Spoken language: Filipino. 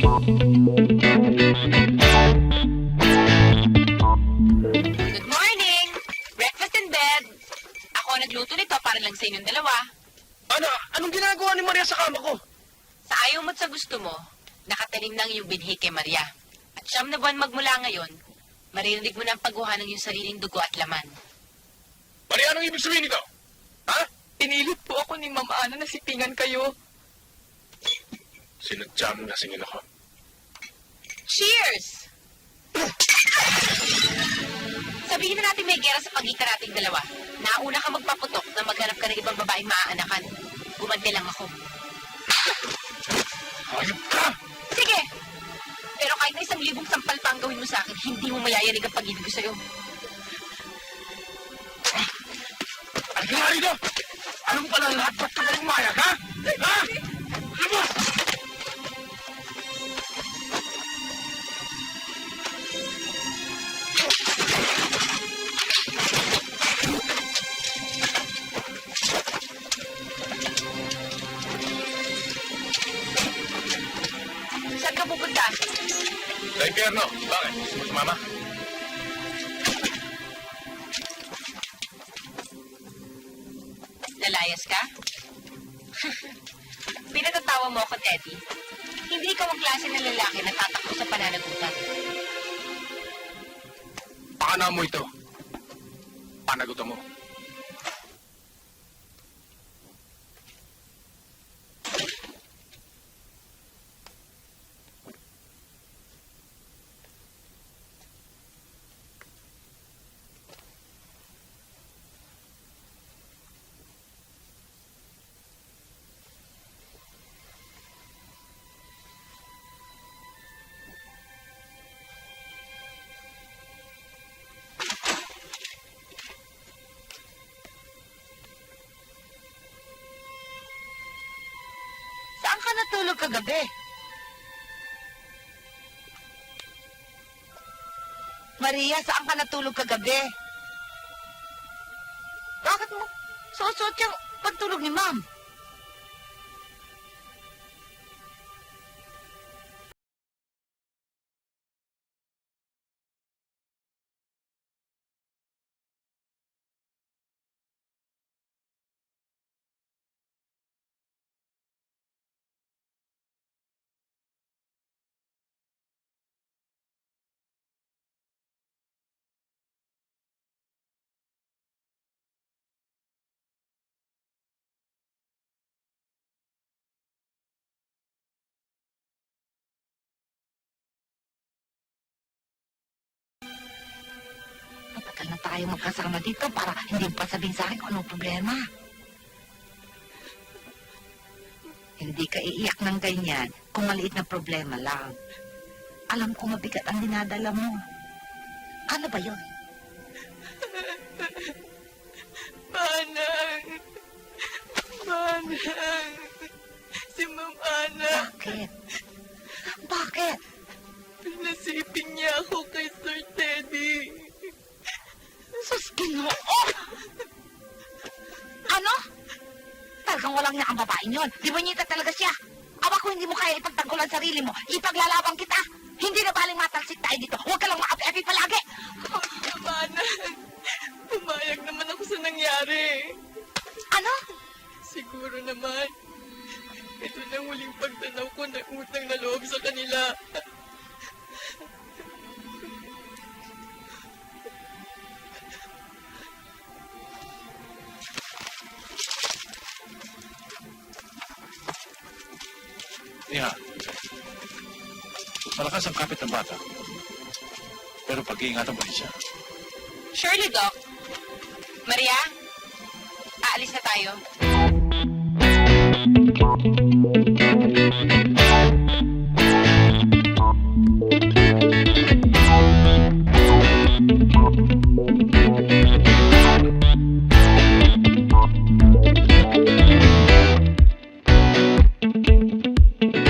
Good morning! Breakfast in bed. Ako nagluto nito para lang sa inyong dalawa. Ana, anong ginagawa ni Maria sa kama ko? Sa ayaw mo't sa gusto mo, nakatanim ng iyong binhi kay Maria. At 9 na buwan magmula ngayon, maririnig mo na ang pagguha ng iyong sariling dugo at laman. Maria, anong ibig sabihin nito? Ha? Pinilit po ako ni Ma'am Ana na sipingan kayo. Sinadya mo na singin ako. Cheers! Sabihin na natin may gera sa pagitan nating dalawa. Nauna ka magpaputok na maghanap ka ng ibang babaeng maaanakan. Gumanti lang ako. Hayop ka! Sige! Pero kahit na 1,000 sampal pa ang gawin mo sa akin, hindi mo mayayanig ang pag-ibig ko sa'yo. Ay, ka nga rito! Anong pala lahat? Ba't ka ba umayag, ha? Ha? Labas! Saan ka pupunta? Sa impyerno. Bakit? Gusto mo sumama? Lalayas ka? Pinatatawa mo ako, Teddy. Hindi ikaw ang klase ng lalaki na tatakbo sa pananagutan. Pakana mo ito. Panagutan mo. Saan ka natulog kagabi? Maria, saan ka natulog kagabi? Bakit mo suot yung pagtulog ni Ma'am? Matagal na tayo magkasama dito para hindi mo pa sabihin sa akin kung anong problema. Hindi ka iiyak ng ganyan kung maliit na problema lang. Alam ko mabigat ang dinadala mo. Ano ba yun? Manang! Manang! Si Ma'am Ana, Bakit? Bakit? pinasiping niya ako kay Sir Teddy. Sus, Ginoo! Ano? Talagang walang niya ang babaeng yun. Di ba nyita talaga siya? Aba kung hindi mo kaya ipagtanggol ang sarili mo, ipaglalabang kita. Hindi na baling matalsik tayo dito. Huwag ka lang makapi-api palagi. Manang! Pumayag naman ako sa nangyari. Ano? Siguro naman. Ito na huling pagtanaw ko ng utang na loob sa kanila. Iha. Malakas ang kapit ng bata. Pero pag-iingatan pa rin siya. Surely, Doc. Maria, aalis na tayo.